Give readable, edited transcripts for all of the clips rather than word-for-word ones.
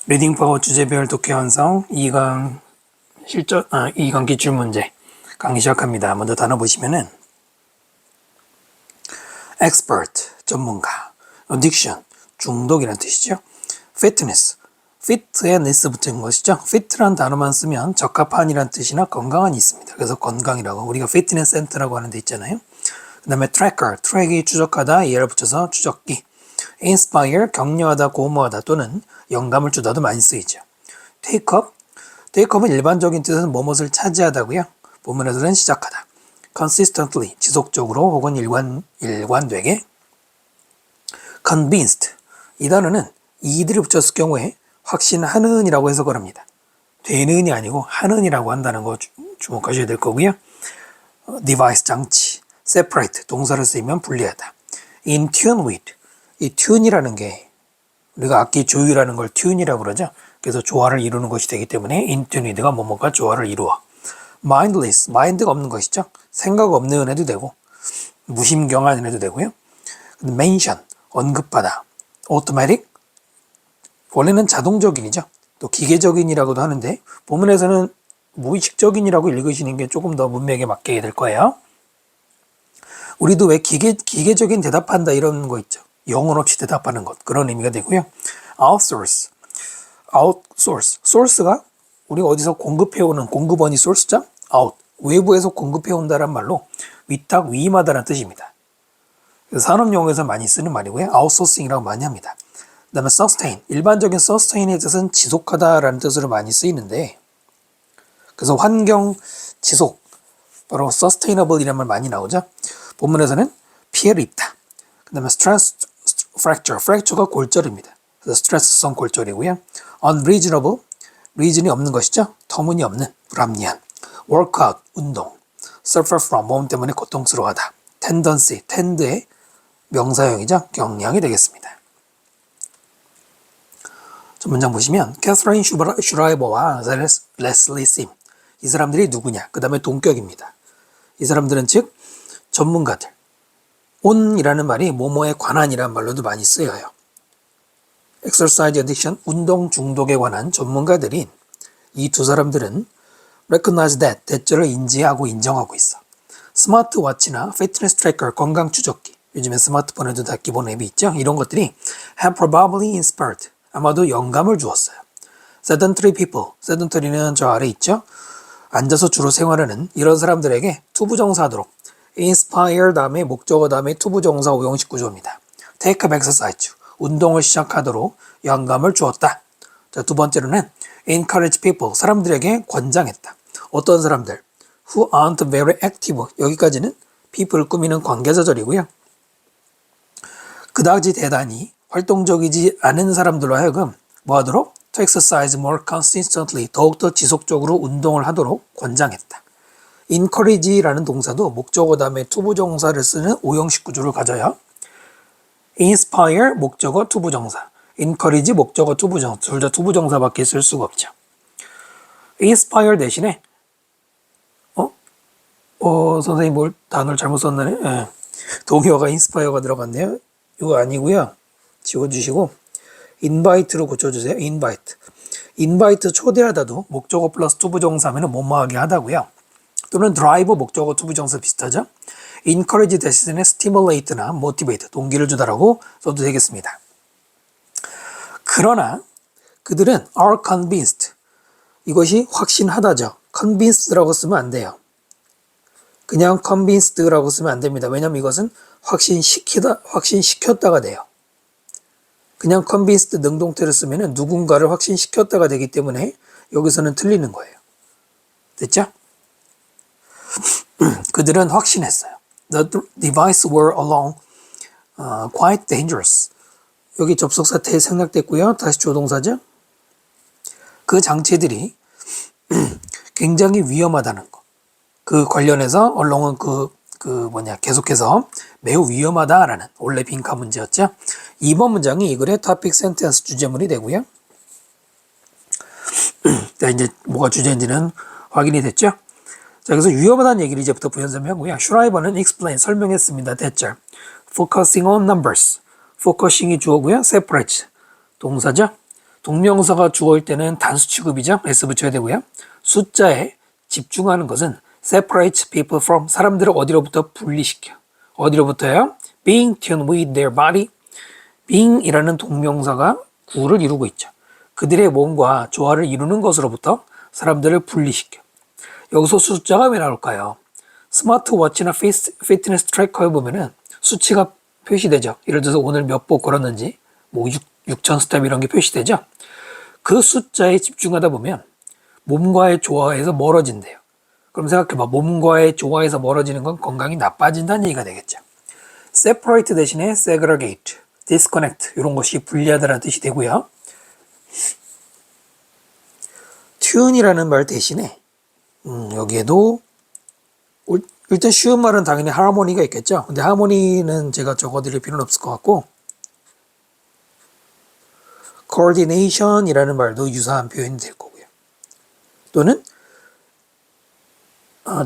리딩 파워 주제별 독해 완성 2강 2강 기출문제 강의 시작합니다. 먼저 단어 보시면은 expert 전문가, addiction 중독이라는 뜻이죠. fitness fit에 ness 붙은 것이죠. fit란 단어만 쓰면 적합한이라는 뜻이나 건강한이 있습니다. 그래서 건강이라고 우리가 fitness center라고 하는 데 있잖아요. 그 다음에 tracker 트랙이 추적하다 얘를 붙여서 추적기, inspire 격려하다 고무하다 또는 영감을 주다도 많이 쓰이죠. take up은 일반적인 뜻은 뭐뭇을 차지하다고요. 본문에서는 시작하다. consistently 지속적으로 혹은 일관되게. convinced 이 단어는 이들이 붙였을 경우에 확신하는 이라고 해석을 합니다. 되는이 아니고 하는이라고 한다는 거 주목하셔야 될 거고요. device 장치, separate 동사를 쓰이면 분리하다. in tune with 이 tune이라는 게 우리가 악기 조율하는 걸 tune이라고 그러죠. 그래서 조화를 이루는 것이 되기 때문에 in tune with가 뭐뭐가 조화를 이루어. mindless 마인드가 없는 것이죠. 생각 없는 해도 되고 무심경한 해도 되고요. mention 언급하다. automatic 원래는 자동적인이죠. 또 기계적인이라고도 하는데 본문에서는 무의식적인이라고 읽으시는 게 조금 더 문맥에 맞게 될 거예요. 우리도 왜 기계적인 대답한다 이런 거 있죠. 영혼 없이 대답하는 것 그런 의미가 되고요. outsource source가 우리가 어디서 공급해오는 공급원이 source죠. out 외부에서 공급해온다란 말로 위탁 위임하다는 뜻입니다. 산업용어에서 많이 쓰는 말이고요. outsourcing이라고 많이 합니다. 그 다음에 sustain 일반적인 sustain의 뜻은 지속하다라는 뜻으로 많이 쓰이는데 그래서 환경 지속 바로 sustainable 이라는 말 많이 나오죠. 본문에서는 피해를 입다. 그 다음에 fracture가 골절입니다. 그래서 스트레스성 골절이고요. unreasonable, reason이 없는 것이죠. 터무니없는, 불합리한. workout, 운동. suffer from, 몸 때문에 고통스러워하다. tendency, tend의 명사형이죠. 경향이 되겠습니다. 문장 보시면 캐서린 슈라이버와 레슬리 심 이 사람들이 누구냐? 그 다음에 동격입니다. 이 사람들은 즉 전문가들. on이라는 말이 뭐뭐에 관한이라는 말로도 많이 쓰여요. exercise addiction, 운동 중독에 관한 전문가들인 이 두 사람들은 recognize that, 대절을 인지하고 인정하고 있어. 스마트워치나 피트니스 트래커, 건강 추적기, 요즘에 스마트폰에도 다 기본 앱이 있죠. 이런 것들이 have probably inspired, 아마도 영감을 주었어요. sedentary people, sedentary는 저 아래 있죠. 앉아서 주로 생활하는 이런 사람들에게 투부정사하도록 inspire 다음에 목적어 다음에 투부정사 오형식 구조입니다. take up exercise, 운동을 시작하도록 영감을 주었다. 자, 두 번째로는 encourage people, 사람들에게 권장했다. 어떤 사람들? who aren't very active, 여기까지는 people 꾸미는 관계자절이고요. 그다지 대단히 활동적이지 않은 사람들로 하여금 뭐 하도록? to exercise more consistently, 더욱더 지속적으로 운동을 하도록 권장했다. encourage라는 동사도 목적어 다음에 투부정사를 쓰는 오형식 구조를 가져요. inspire 목적어 투부정사, encourage 목적어 투부정사, 둘 다 투부정사밖에 쓸 수가 없죠. inspire 대신에 선생님 뭘 단어를 잘못 썼나요? 네. 동의어가 inspire가 들어갔네요. 이거 아니고요. 지워주시고 invite로 고쳐주세요. invite 초대하다도 목적어 플러스 투부정사면 뭐뭐하게 하다고요. 또는 drive 목적어 투부정사 비슷하죠. encourage 대신에 stimulate나 motivate 동기를 주다라고 써도 되겠습니다. 그러나 그들은 are convinced 이것이 확신하다죠. convinced라고 쓰면 안 돼요. 그냥 convinced라고 쓰면 안 됩니다. 왜냐하면 이것은 확신시켰다가 돼요. 그냥 convinced 능동태를 쓰면 누군가를 확신시켰다가 되기 때문에 여기서는 틀리는 거예요. 됐죠? 그들은 확신했어요. The devices were along quite dangerous. 여기 접속사 태 생략됐고요. 다시 조동사죠. 그 장치들이 굉장히 위험하다는 거. 그 관련해서 언론은 계속해서 매우 위험하다라는 원래 빈카 문제였죠. 2번 문장이 이 글의 토픽 센텐스 주제문이 되고요. 자, 이제 뭐가 주제인지는 확인이 됐죠. 자, 그래서 위험하다는 얘기를 이제부터 부연설명하고요. 슈라이버는 explain 설명했습니다. 대절 focusing on numbers, focusing이 주어고요. separate 동사죠. 동명사가 주어일 때는 단수 취급이죠. s 붙여야 되고요. 숫자에 집중하는 것은 separates people from, 사람들을 어디로부터 분리시켜. 어디로부터요? being tuned with their body. being이라는 동명사가 구를 이루고 있죠. 그들의 몸과 조화를 이루는 것으로부터 사람들을 분리시켜. 여기서 숫자가 왜 나올까요? 스마트워치나 피트니스 트래커에 보면은 수치가 표시되죠. 예를 들어서 오늘 몇 보 걸었는지, 뭐 6천 스텝 이런 게 표시되죠. 그 숫자에 집중하다 보면 몸과의 조화에서 멀어진대요. 그럼 생각해봐. 몸과의 조화에서 멀어지는 건 건강이 나빠진다는 얘기가 되겠죠. separate 대신에 segregate, disconnect 이런 것이 분리하다라는 뜻이 되고요. tune이라는 말 대신에 여기에도 일단 쉬운 말은 당연히 하모니가 있겠죠. 근데 하모니는 제가 적어드릴 필요는 없을 것 같고 coordination이라는 말도 유사한 표현이 될 거고요. 또는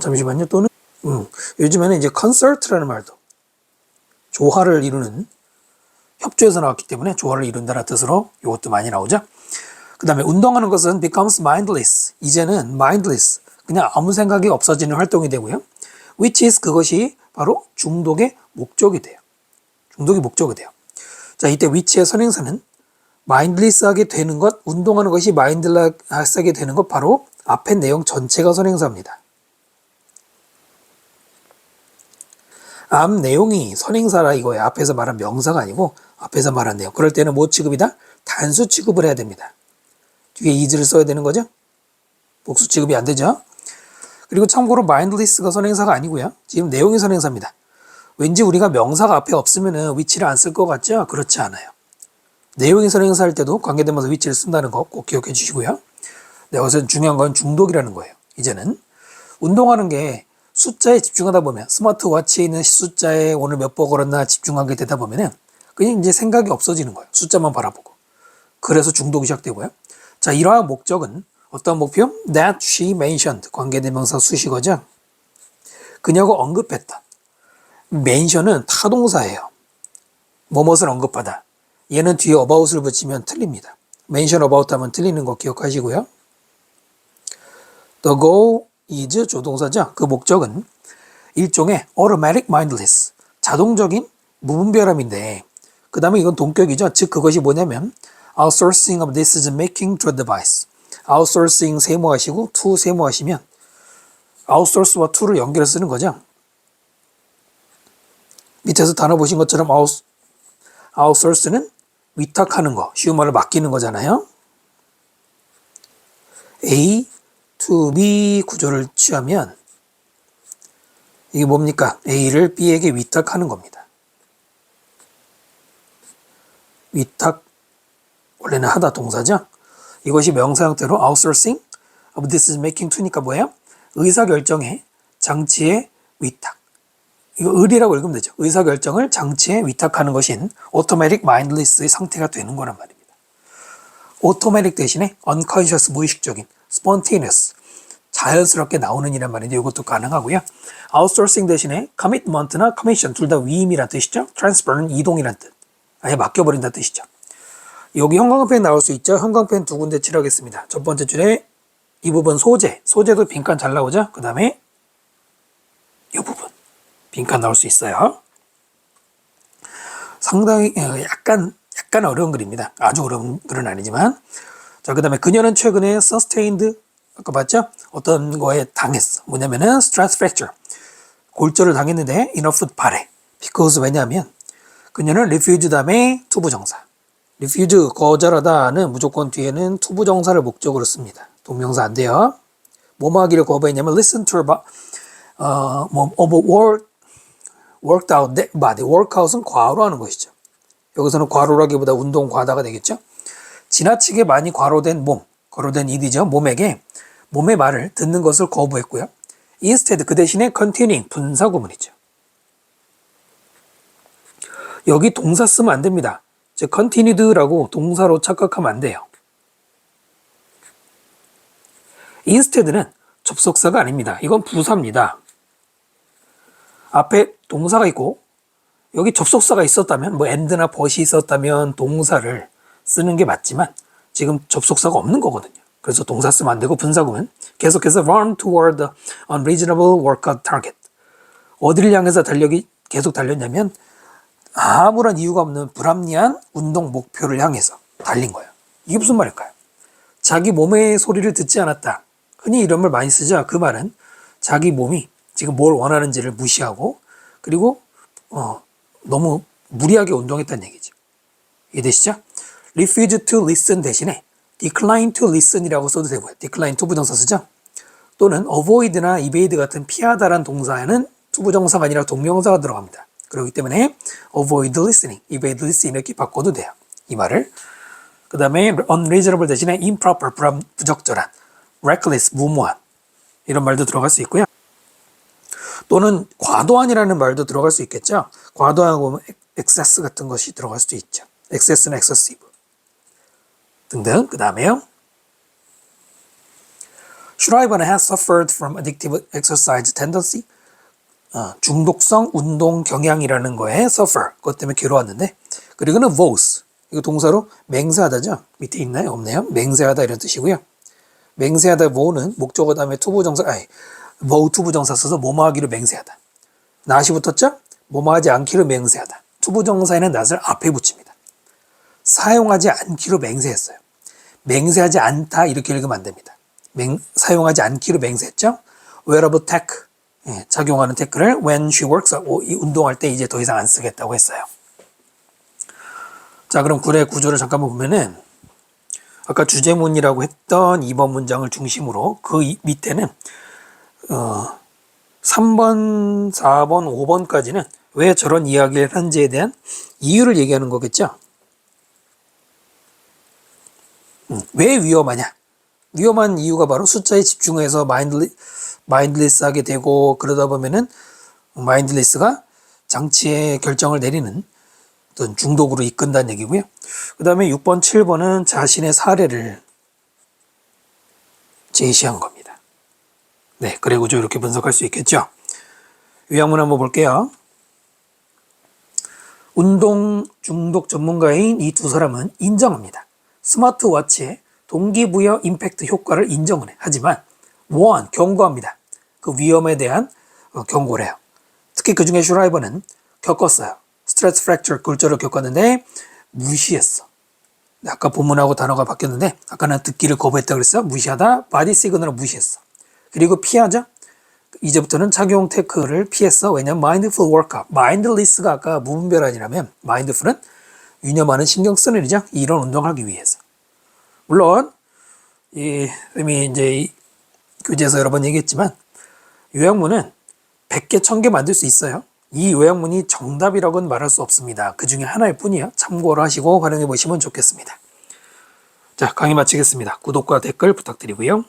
잠시만요. 또는 요즘에는 이제 concert라는 말도 조화를 이루는, 협조해서 나왔기 때문에 조화를 이룬다는 뜻으로 이것도 많이 나오죠. 그 다음에 운동하는 것은 becomes mindless. 이제는 mindless, 그냥 아무 생각이 없어지는 활동이 되고요. which is, 그것이 바로 중독의 목적이 돼요. 중독의 목적이 돼요. 자, 이때 which의 선행사는 mindless하게 되는 것, 운동하는 것이 mindless하게 되는 것, 바로 앞에 내용 전체가 선행사입니다. 앞 내용이 선행사라 이거예요. 앞에서 말한 명사가 아니고 앞에서 말한 내용. 그럴 때는 뭐 취급이다? 단수 취급을 해야 됩니다. 뒤에 is를 써야 되는 거죠. 복수 취급이 안 되죠. 그리고 참고로 mindless가 선행사가 아니고요. 지금 내용이 선행사입니다. 왠지 우리가 명사가 앞에 없으면 which를 안 쓸 것 같죠? 그렇지 않아요. 내용이 선행사 할 때도 관계대명사 which를 쓴다는 거 꼭 기억해 주시고요. 네, 여기서 중요한 건 중독이라는 거예요. 이제는 운동하는 게 숫자에 집중하다 보면, 스마트워치에 있는 숫자에 오늘 몇 번 걸었나 집중하게 되다 보면은 그냥 이제 생각이 없어지는 거예요. 숫자만 바라보고. 그래서 중독이 시작되고요. 자, 이러한 목적은 어떤 목표? That she mentioned. 관계대명사 수식어죠. 그녀가 언급했다. mention은 타동사예요. 뭐뭇을 언급하다. 얘는 뒤에 about을 붙이면 틀립니다. mention about 하면 틀리는 거 기억하시고요. The goal is 조동사죠. 그 목적은 일종의 automatic mindless, 자동적인 무분별함인데, 그 다음에 이건 동격이죠. 즉 그것이 뭐냐면 outsourcing of decision making to a device. outsourcing 세모하시고 to 세모하시면 outsource와 to를 연결해서 쓰는 거죠. 밑에서 단어 보신 것처럼 outsource는 위탁하는 거, 쉬운 말로 맡기는 거잖아요. A to B 구조를 취하면 이게 뭡니까? A를 B에게 위탁하는 겁니다. 위탁, 원래는 하다 동사죠. 이것이 명사 형태로 outsourcing of decision making to니까 뭐예요? 의사결정의 장치의 위탁. 이거 을이라고 읽으면 되죠. 의사결정을 장치에 위탁하는 것인 automatic mindless의 상태가 되는 거란 말입니다. automatic 대신에 unconscious, 무의식적인, spontaneous, 자연스럽게 나오는 이란 말인데 이것도 가능하고요. outsourcing 대신에 commitment나 commission 둘 다 위임이란 뜻이죠. transfer는 이동이란 뜻. 아예 맡겨버린다는 뜻이죠. 여기 형광펜 나올 수 있죠. 형광펜 두 군데 칠하겠습니다. 첫 번째 줄에 이 부분 소재도 빈칸 잘 나오죠. 그 다음에 이 부분 빈칸 나올 수 있어요. 상당히 약간 어려운 글입니다. 아주 어려운 글은 아니지만. 자, 그 다음에 그녀는 최근에 sustained, 아까 봤죠? 어떤 거에 당했어. 뭐냐면은 stress fracture, 골절을 당했는데 in a foot 발에. because 왜냐하면 그녀는 refuse 다음에 투부정사. refuse 거절하다는 무조건 뒤에는 투부정사를 목적으로 씁니다. 동명사 안 돼요. 뭐뭐 하기를 거부했냐면 listen to her worked out that body. workout은 과로로 하는 것이죠. 여기서는 과로라기보다 운동 과다가 되겠죠. 지나치게 많이 과로된 몸, 과로된 일이죠. 몸의 말을 듣는 것을 거부했고요. instead 그 대신에 continuing 분사 구문이죠. 여기 동사 쓰면 안 됩니다. 즉 continued라고 동사로 착각하면 안 돼요. instead는 접속사가 아닙니다. 이건 부사입니다. 앞에 동사가 있고 여기 접속사가 있었다면 뭐 and나 but이 있었다면 동사를 쓰는 게 맞지만 지금 접속사가 없는 거거든요. 그래서 동사 쓰면 안 되고 분사구문. 계속해서 run toward the unreasonable workout target. 어디를 향해서 달력이 계속 달렸냐면 아무런 이유가 없는 불합리한 운동 목표를 향해서 달린 거예요. 이게 무슨 말일까요? 자기 몸의 소리를 듣지 않았다. 흔히 이런 말 많이 쓰죠. 그 말은 자기 몸이 지금 뭘 원하는지를 무시하고 그리고 너무 무리하게 운동했다는 얘기죠. 이해되시죠? refuse to listen 대신에 decline to listen이라고 써도 되고요. decline 투부정사 쓰죠. 또는 avoid나 evade 같은 피하다란 동사에는 투부정사가 아니라 동명사가 들어갑니다. 그렇기 때문에 avoid listening, evade listening 이렇게 바꿔도 돼요. 이 말을. 그 다음에 unreasonable 대신에 improper, 부적절한, reckless, 무모한 이런 말도 들어갈 수 있고요. 또는 과도한이라는 말도 들어갈 수 있겠죠. 과도하고 excess 같은 것이 들어갈 수도 있죠. excess는 excessive 등등. 그 다음에요. Schreiber has suffered from addictive exercise tendency. 중독성 운동 경향이라는 거에 suffer, 그것 때문에 괴로웠는데, 그리고는 voice, 이거 동사로 맹세하다죠. 밑에 있나요? 없네요. 맹세하다 이런 뜻이고요. 맹세하다 vow는 목적어 다음에 투부정사, vow 투부정사 써서 뭐뭐하기로 맹세하다. 낫이 붙었죠? 뭐뭐하지 않기로 맹세하다. 투부정사에는 낫을 앞에 붙입니다. 사용하지 않기로 맹세했어요. 맹세하지 않다 이렇게 읽으면 안 됩니다. 사용하지 않기로 맹세했죠. wearable tech, 착용하는 태클을 when she works, 이 운동할 때 이제 더 이상 안 쓰겠다고 했어요. 자, 그럼 글의 구조를 잠깐만 보면은 아까 주제문이라고 했던 2번 문장을 중심으로 그 밑에는 3번, 4번, 5번까지는 왜 저런 이야기를 하는지에 대한 이유를 얘기하는 거겠죠. 왜 위험하냐? 위험한 이유가 바로 숫자에 집중해서 마인드리스하게 되고 그러다 보면은 마인드리스가 장치의 결정을 내리는 어떤 중독으로 이끈다는 얘기고요. 그 다음에 6번, 7번은 자신의 사례를 제시한 겁니다. 네, 글의 구조 이렇게 분석할 수 있겠죠. 요약문 한번 볼게요. 운동 중독 전문가인 이 두 사람은 인정합니다. 스마트워치의 동기부여 임팩트 효과를 인정을 해. 하지만 경고합니다. 그 위험에 대한 경고를 해요. 특히 그 중에 슈라이버는 겪었어요. 스트레스 프랙처 골절을 겪었는데 무시했어. 아까 본문하고 단어가 바뀌었는데 아까는 듣기를 거부했다 그랬어요. 무시하다. 바디 시그널을 무시했어. 그리고 피하죠. 이제부터는 착용 태클을 피했어. 왜냐면 mindful workout. mindless가 아까 무분별한이라면 mindful은 유념하는 신경 쓰는 일이죠. 이런 운동을 하기 위해서. 물론 이미 이제 교재에서 여러 번 얘기했지만 요약문은 100개, 1000개 만들 수 있어요. 이 요약문이 정답이라고는 말할 수 없습니다. 그 중에 하나일 뿐이에요. 참고를 하시고 활용해 보시면 좋겠습니다. 자, 강의 마치겠습니다. 구독과 댓글 부탁드리고요.